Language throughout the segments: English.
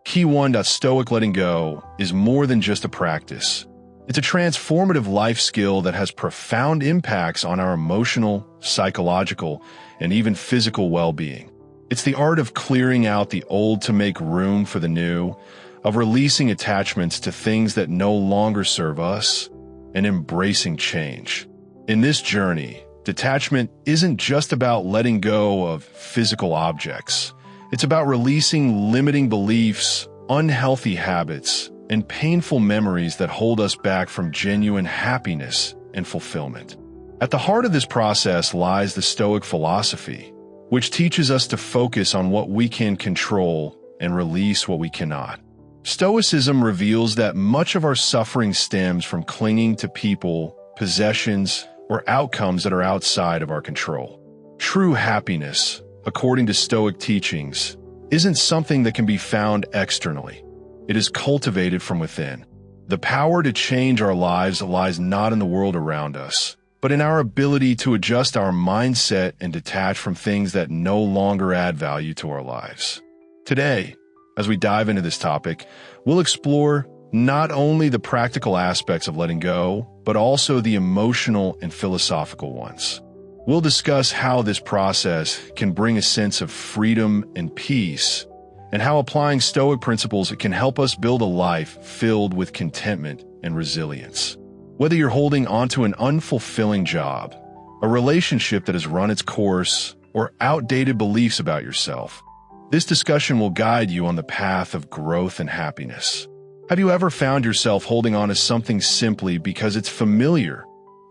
Key 1. Stoic letting go is more than just a practice. It's a transformative life skill that has profound impacts on our emotional, psychological, and even physical well-being. It's the art of clearing out the old to make room for the new, of releasing attachments to things that no longer serve us, and embracing change. In this journey, detachment isn't just about letting go of physical objects. It's about releasing limiting beliefs, unhealthy habits, and painful memories that hold us back from genuine happiness and fulfillment. At the heart of this process lies the Stoic philosophy, which teaches us to focus on what we can control and release what we cannot. Stoicism reveals that much of our suffering stems from clinging to people, possessions, or outcomes that are outside of our control. True happiness, according to Stoic teachings, isn't something that can be found externally. It is cultivated from within. The power to change our lives lies not in the world around us, but in our ability to adjust our mindset and detach from things that no longer add value to our lives. Today, as we dive into this topic, we'll explore not only the practical aspects of letting go, but also the emotional and philosophical ones. We'll discuss how this process can bring a sense of freedom and peace, and how applying Stoic principles can help us build a life filled with contentment and resilience. Whether you're holding onto an unfulfilling job, a relationship that has run its course, or outdated beliefs about yourself, this discussion will guide you on the path of growth and happiness. Have you ever found yourself holding on to something simply because it's familiar,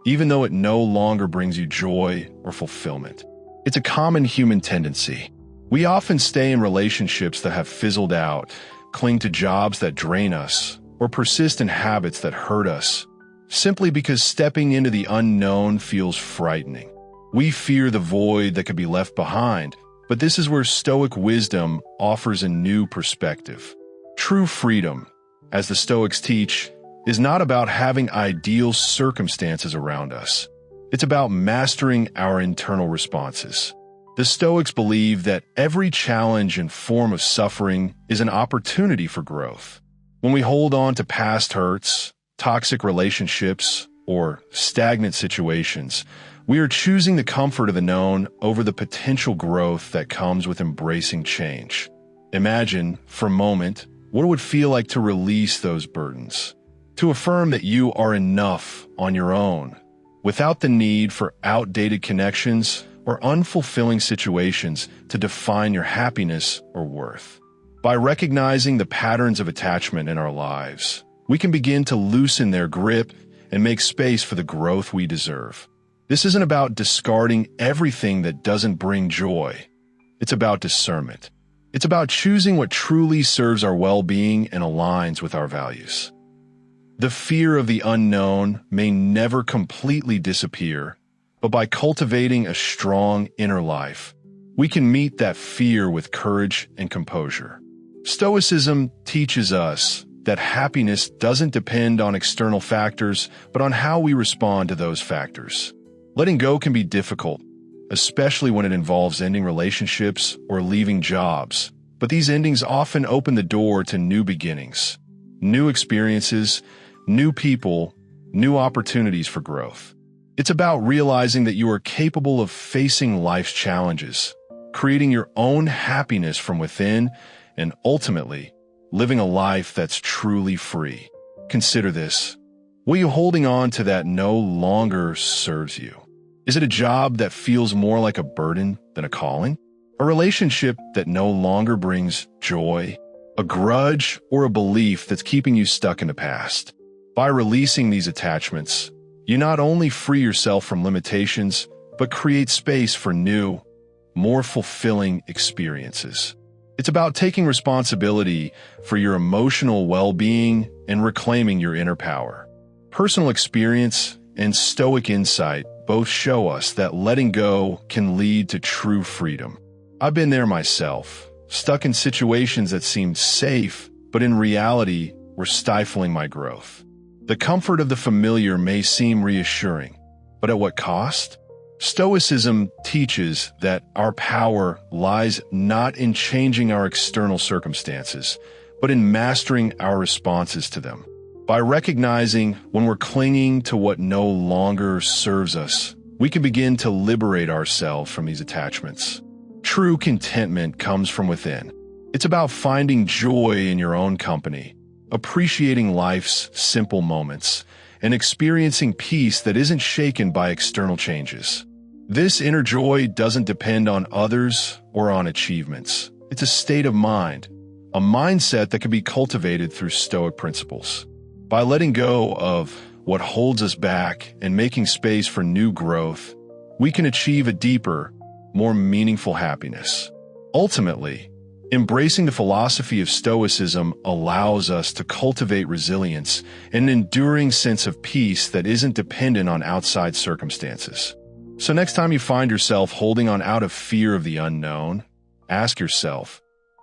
even though it no longer brings you joy or fulfillment? It's a common human tendency. We often stay in relationships that have fizzled out, cling to jobs that drain us, or persist in habits that hurt us, simply because stepping into the unknown feels frightening. We fear the void that could be left behind, but this is where Stoic wisdom offers a new perspective. True freedom, as the Stoics teach, is not about having ideal circumstances around us. It's about mastering our internal responses. The Stoics believe that every challenge and form of suffering is an opportunity for growth. When we hold on to past hurts, toxic relationships, or stagnant situations, we are choosing the comfort of the known over the potential growth that comes with embracing change. Imagine, for a moment, what it would feel like to release those burdens, to affirm that you are enough on your own, without the need for outdated connections or unfulfilling situations to define your happiness or worth. By recognizing the patterns of attachment in our lives, we can begin to loosen their grip and make space for the growth we deserve. This isn't about discarding everything that doesn't bring joy. It's about discernment. It's about choosing what truly serves our well-being and aligns with our values. The fear of the unknown may never completely disappear, but by cultivating a strong inner life, we can meet that fear with courage and composure. Stoicism teaches us that happiness doesn't depend on external factors, but on how we respond to those factors. Letting go can be difficult, especially when it involves ending relationships or leaving jobs, but these endings often open the door to new beginnings, new experiences, new people, new opportunities for growth. It's about realizing that you are capable of facing life's challenges, creating your own happiness from within, and ultimately, living a life that's truly free. Consider this. What are you holding on to that no longer serves you? Is it a job that feels more like a burden than a calling? A relationship that no longer brings joy? A grudge or a belief that's keeping you stuck in the past? By releasing these attachments, you not only free yourself from limitations, but create space for new, more fulfilling experiences. It's about taking responsibility for your emotional well-being and reclaiming your inner power. Personal experience and Stoic insight both show us that letting go can lead to true freedom. I've been there myself, stuck in situations that seemed safe, but in reality were stifling my growth. The comfort of the familiar may seem reassuring, but at what cost? Stoicism teaches that our power lies not in changing our external circumstances, but in mastering our responses to them. By recognizing when we're clinging to what no longer serves us, we can begin to liberate ourselves from these attachments. True contentment comes from within. It's about finding joy in your own company, appreciating life's simple moments, and experiencing peace that isn't shaken by external changes. This inner joy doesn't depend on others or on achievements. It's a state of mind, a mindset that can be cultivated through Stoic principles. By letting go of what holds us back and making space for new growth, we can achieve a deeper, more meaningful happiness. Ultimately, embracing the philosophy of Stoicism allows us to cultivate resilience and an enduring sense of peace that isn't dependent on outside circumstances. So next time you find yourself holding on out of fear of the unknown, ask yourself,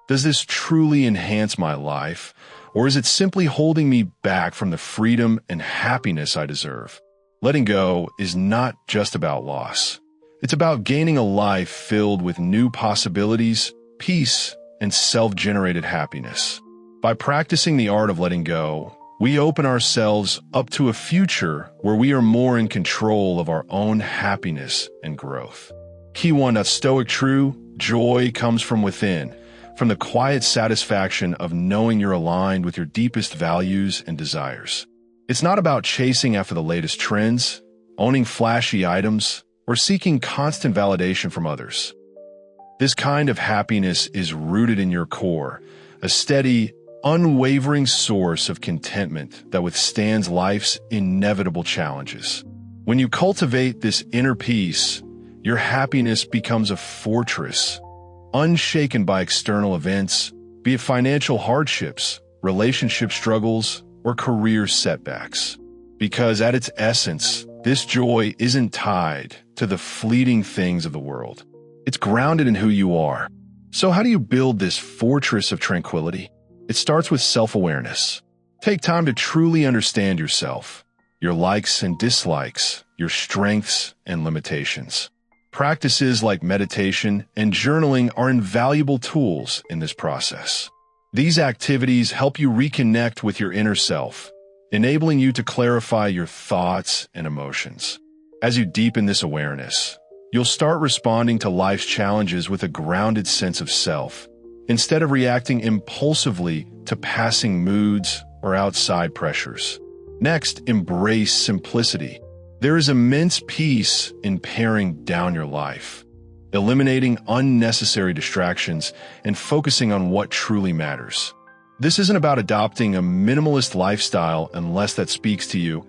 does this truly enhance my life, or is it simply holding me back from the freedom and happiness I deserve? Letting go is not just about loss. It's about gaining a life filled with new possibilities, peace, and self-generated happiness. By practicing the art of letting go, we open ourselves up to a future where we are more in control of our own happiness and growth. Key 1. Stoic true joy comes from within, from the quiet satisfaction of knowing you're aligned with your deepest values and desires. It's not about chasing after the latest trends, owning flashy items, or seeking constant validation from others. This kind of happiness is rooted in your core, a steady, unwavering source of contentment that withstands life's inevitable challenges. When you cultivate this inner peace, your happiness becomes a fortress, unshaken by external events, be it financial hardships, relationship struggles, or career setbacks. Because at its essence, this joy isn't tied to the fleeting things of the world. It's grounded in who you are. So how do you build this fortress of tranquility? It starts with self-awareness. Take time to truly understand yourself, your likes and dislikes, your strengths and limitations. Practices like meditation and journaling are invaluable tools in this process. These activities help you reconnect with your inner self, enabling you to clarify your thoughts and emotions. As you deepen this awareness, you'll start responding to life's challenges with a grounded sense of self, instead of reacting impulsively to passing moods or outside pressures. Next, embrace simplicity. There is immense peace in paring down your life, eliminating unnecessary distractions and focusing on what truly matters. This isn't about adopting a minimalist lifestyle unless that speaks to you,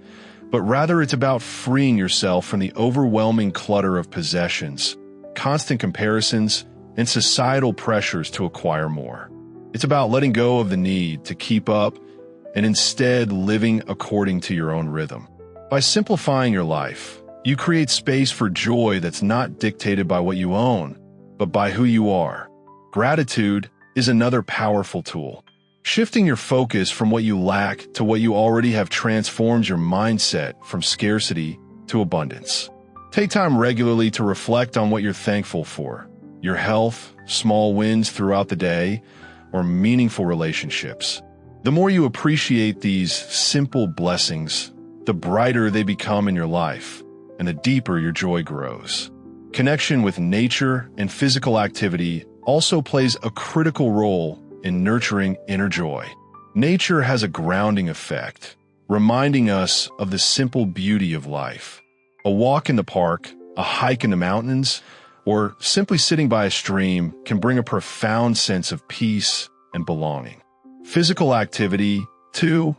but rather it's about freeing yourself from the overwhelming clutter of possessions, constant comparisons, and societal pressures to acquire more. It's about letting go of the need to keep up and instead living according to your own rhythm. By simplifying your life, you create space for joy that's not dictated by what you own, but by who you are. Gratitude is another powerful tool. Shifting your focus from what you lack to what you already have transforms your mindset from scarcity to abundance. Take time regularly to reflect on what you're thankful for: your health, small wins throughout the day, or meaningful relationships. The more you appreciate these simple blessings, the brighter they become in your life, and the deeper your joy grows. Connection with nature and physical activity also plays a critical role in nurturing inner joy. Nature has a grounding effect, reminding us of the simple beauty of life. A walk in the park, a hike in the mountains, or simply sitting by a stream can bring a profound sense of peace and belonging. Physical activity, too,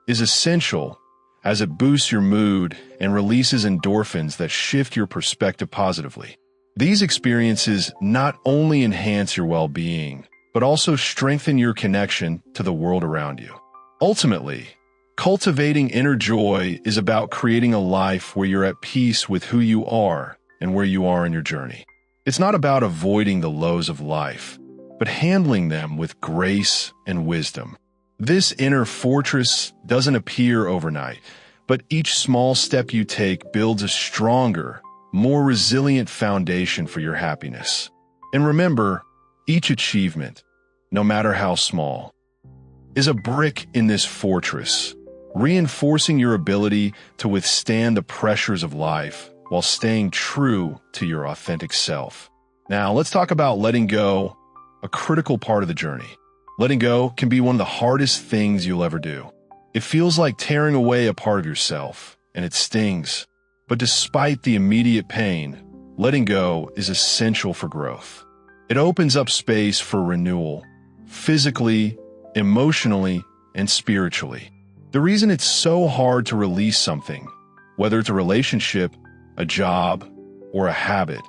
is essential as it boosts your mood and releases endorphins that shift your perspective positively. These experiences not only enhance your well-being, but also strengthen your connection to the world around you. Ultimately, cultivating inner joy is about creating a life where you're at peace with who you are and where you are in your journey. It's not about avoiding the lows of life, but handling them with grace and wisdom. This inner fortress doesn't appear overnight, but each small step you take builds a stronger, more resilient foundation for your happiness. And remember, each achievement, no matter how small, is a brick in this fortress, reinforcing your ability to withstand the pressures of life while staying true to your authentic self. Now, let's talk about letting go, a critical part of the journey. Letting go can be one of the hardest things you'll ever do. It feels like tearing away a part of yourself, and it stings. But despite the immediate pain, letting go is essential for growth. It opens up space for renewal, physically, emotionally, and spiritually. The reason it's so hard to release something, whether it's a relationship, a job, or a habit,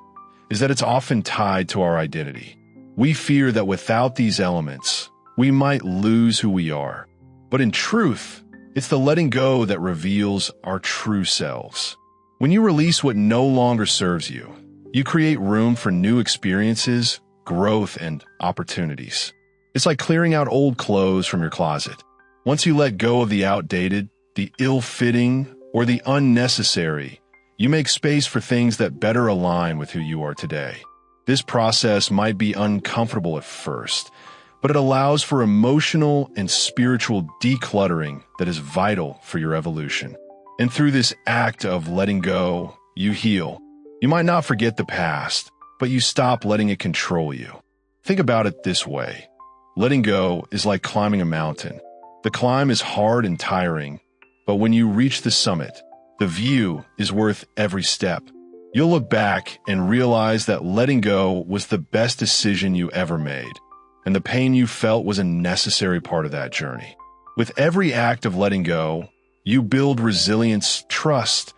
is that it's often tied to our identity. We fear that without these elements, we might lose who we are. But in truth, it's the letting go that reveals our true selves. When you release what no longer serves you, you create room for new experiences, growth, and opportunities. It's like clearing out old clothes from your closet. Once you let go of the outdated, the ill-fitting, or the unnecessary, you make space for things that better align with who you are today. This process might be uncomfortable at first, but it allows for emotional and spiritual decluttering that is vital for your evolution. And through this act of letting go, you heal. You might not forget the past, but you stop letting it control you. Think about it this way. Letting go is like climbing a mountain. The climb is hard and tiring, but when you reach the summit, the view is worth every step. You'll look back and realize that letting go was the best decision you ever made, and the pain you felt was a necessary part of that journey. With every act of letting go, you build resilience, trust,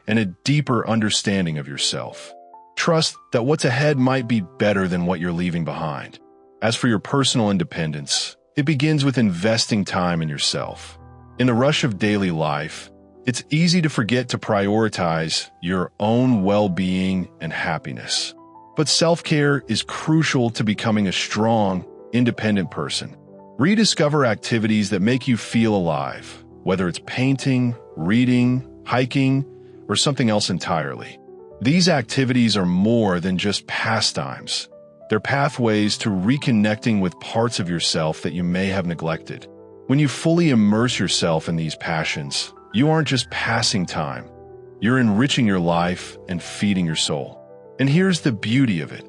and a deeper understanding of yourself. Trust that what's ahead might be better than what you're leaving behind. As for your personal independence, it begins with investing time in yourself. In the rush of daily life, it's easy to forget to prioritize your own well-being and happiness. But self-care is crucial to becoming a strong, independent person. Rediscover activities that make you feel alive, whether it's painting, reading, hiking, or something else entirely. These activities are more than just pastimes. They're pathways to reconnecting with parts of yourself that you may have neglected. When you fully immerse yourself in these passions, you aren't just passing time. You're enriching your life and feeding your soul. And here's the beauty of it.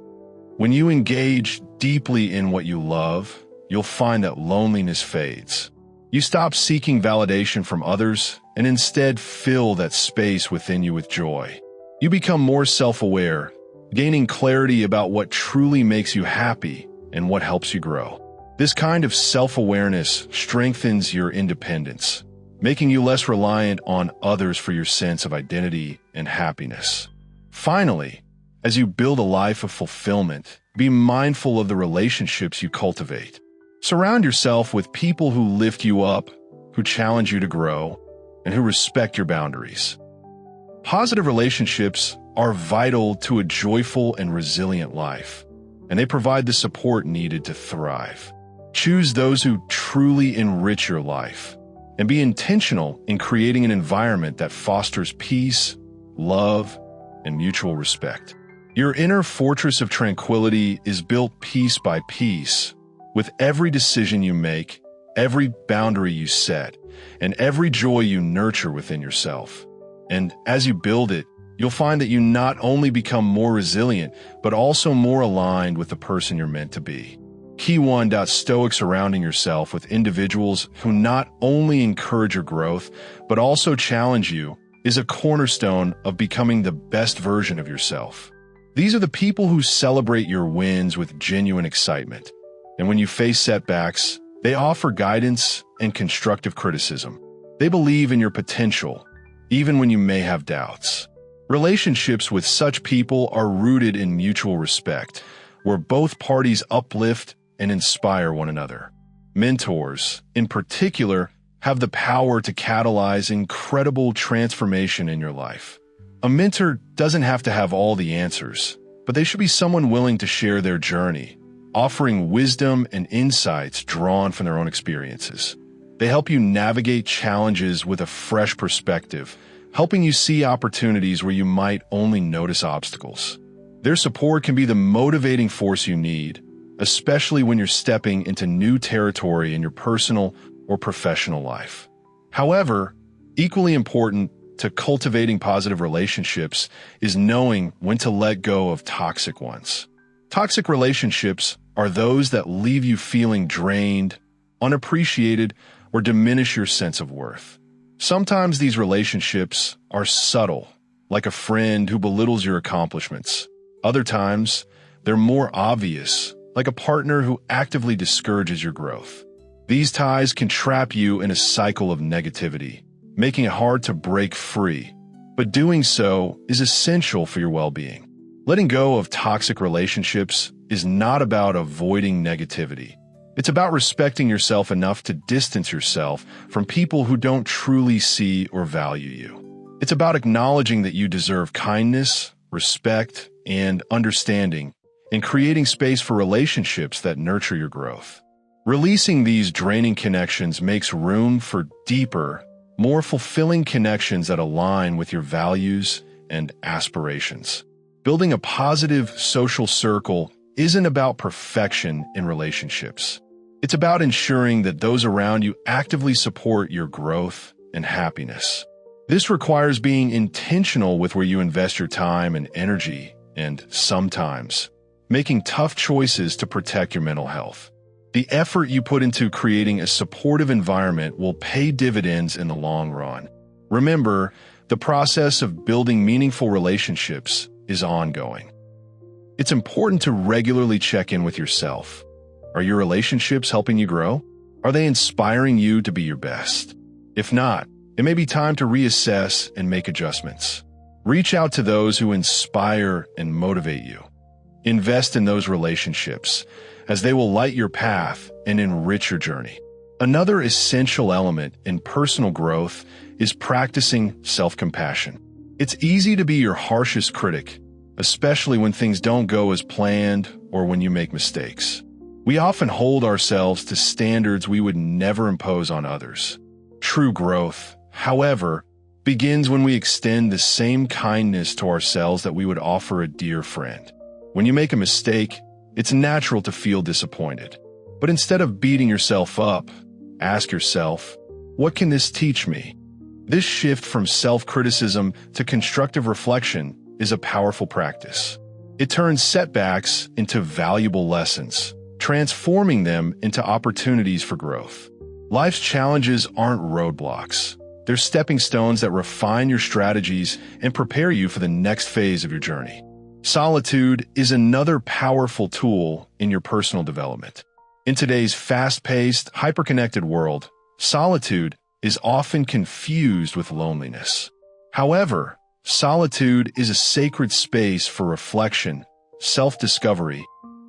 When you engage deeply in what you love, you'll find that loneliness fades. You stop seeking validation from others and instead fill that space within you with joy. You become more self-aware, gaining clarity about what truly makes you happy and what helps you grow. This kind of self-awareness strengthens your independence, making you less reliant on others for your sense of identity and happiness. Finally, as you build a life of fulfillment, be mindful of the relationships you cultivate. Surround yourself with people who lift you up, who challenge you to grow, and who respect your boundaries. Positive relationships are vital to a joyful and resilient life, and they provide the support needed to thrive. Choose those who truly enrich your life, and be intentional in creating an environment that fosters peace, love, and mutual respect. Your inner fortress of tranquility is built piece by piece, with every decision you make, every boundary you set, and every joy you nurture within yourself. And as you build it, you'll find that you not only become more resilient, but also more aligned with the person you're meant to be. Key 1. Stoic surrounding yourself with individuals who not only encourage your growth, but also challenge you is a cornerstone of becoming the best version of yourself. These are the people who celebrate your wins with genuine excitement. And when you face setbacks, they offer guidance and constructive criticism. They believe in your potential, even when you may have doubts. Relationships with such people are rooted in mutual respect, where both parties uplift and inspire one another. Mentors, in particular, have the power to catalyze incredible transformation in your life. A mentor doesn't have to have all the answers, but they should be someone willing to share their journey, offering wisdom and insights drawn from their own experiences. They help you navigate challenges with a fresh perspective, helping you see opportunities where you might only notice obstacles. Their support can be the motivating force you need, especially when you're stepping into new territory in your personal or professional life. However, equally important to cultivating positive relationships is knowing when to let go of toxic ones. Toxic relationships are those that leave you feeling drained, unappreciated, or diminish your sense of worth. Sometimes these relationships are subtle, like a friend who belittles your accomplishments. Other times, they're more obvious, like a partner who actively discourages your growth. These ties can trap you in a cycle of negativity, making it hard to break free, but doing so is essential for your well-being. Letting go of toxic relationships is not about avoiding negativity. It's about respecting yourself enough to distance yourself from people who don't truly see or value you. It's about acknowledging that you deserve kindness, respect, and understanding, and creating space for relationships that nurture your growth. Releasing these draining connections makes room for deeper, more fulfilling connections that align with your values and aspirations. Building a positive social circle isn't about perfection in relationships. It's about ensuring that those around you actively support your growth and happiness. This requires being intentional with where you invest your time and energy, and sometimes making tough choices to protect your mental health. The effort you put into creating a supportive environment will pay dividends in the long run. Remember, the process of building meaningful relationships is ongoing. It's important to regularly check in with yourself. Are your relationships helping you grow? Are they inspiring you to be your best? If not, it may be time to reassess and make adjustments. Reach out to those who inspire and motivate you. Invest in those relationships, as they will light your path and enrich your journey. Another essential element in personal growth is practicing self-compassion. It's easy to be your harshest critic, especially when things don't go as planned or when you make mistakes. We often hold ourselves to standards we would never impose on others. True growth, however, begins when we extend the same kindness to ourselves that we would offer a dear friend. When you make a mistake, it's natural to feel disappointed. But instead of beating yourself up, ask yourself, what can this teach me? This shift from self-criticism to constructive reflection is a powerful practice. It turns setbacks into valuable lessons, transforming them into opportunities for growth. Life's challenges aren't roadblocks. They're stepping stones that refine your strategies and prepare you for the next phase of your journey. Solitude is another powerful tool in your personal development. In today's fast-paced, hyper-connected world, solitude is often confused with loneliness. However, solitude is a sacred space for reflection, self-discovery,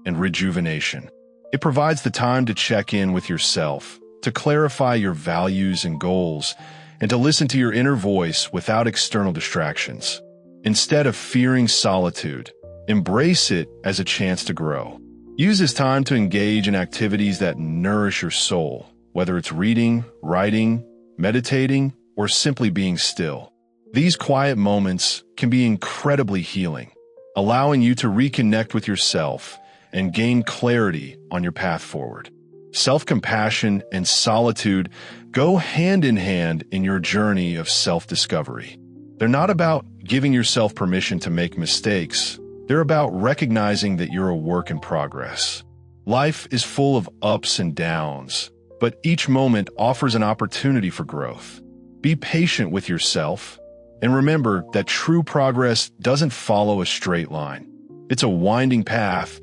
and rejuvenation. It provides the time to check in with yourself, to clarify your values and goals, and to listen to your inner voice without external distractions. Instead of fearing solitude, embrace it as a chance to grow. Use this time to engage in activities that nourish your soul, whether it's reading, writing, meditating, or simply being still. These quiet moments can be incredibly healing, allowing you to reconnect with yourself and gain clarity on your path forward. Self-compassion and solitude go hand in hand in your journey of self-discovery. They're not about giving yourself permission to make mistakes. They're about recognizing that you're a work in progress. Life is full of ups and downs, but each moment offers an opportunity for growth. Be patient with yourself, and remember that true progress doesn't follow a straight line. It's a winding path,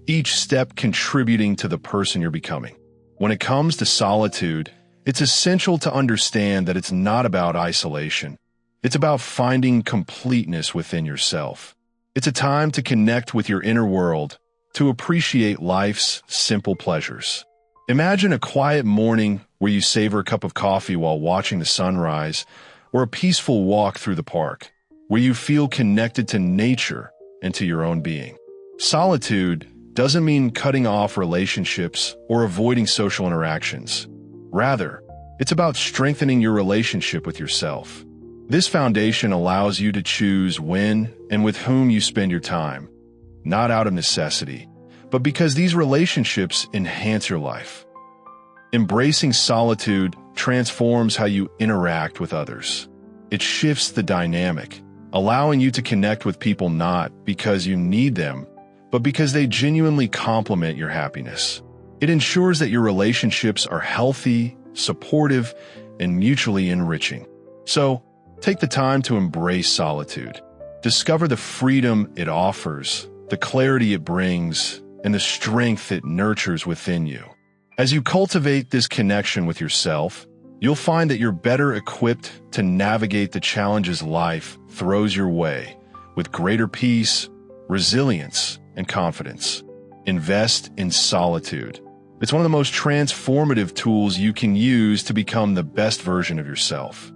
each step contributing to the person you're becoming. When it comes to solitude, it's essential to understand that it's not about isolation. It's about finding completeness within yourself. It's a time to connect with your inner world, to appreciate life's simple pleasures. Imagine a quiet morning where you savor a cup of coffee while watching the sunrise, or a peaceful walk through the park, where you feel connected to nature and to your own being. Solitude doesn't mean cutting off relationships or avoiding social interactions. Rather, it's about strengthening your relationship with yourself. This foundation allows you to choose when and with whom you spend your time, not out of necessity, but because these relationships enhance your life. Embracing solitude transforms how you interact with others. It shifts the dynamic, allowing you to connect with people not because you need them, but because they genuinely complement your happiness. It ensures that your relationships are healthy, supportive, and mutually enriching. So, take the time to embrace solitude. Discover the freedom it offers, the clarity it brings, and the strength it nurtures within you. As you cultivate this connection with yourself, you'll find that you're better equipped to navigate the challenges life throws your way with greater peace, resilience, and confidence. Invest in solitude. It's one of the most transformative tools you can use to become the best version of yourself.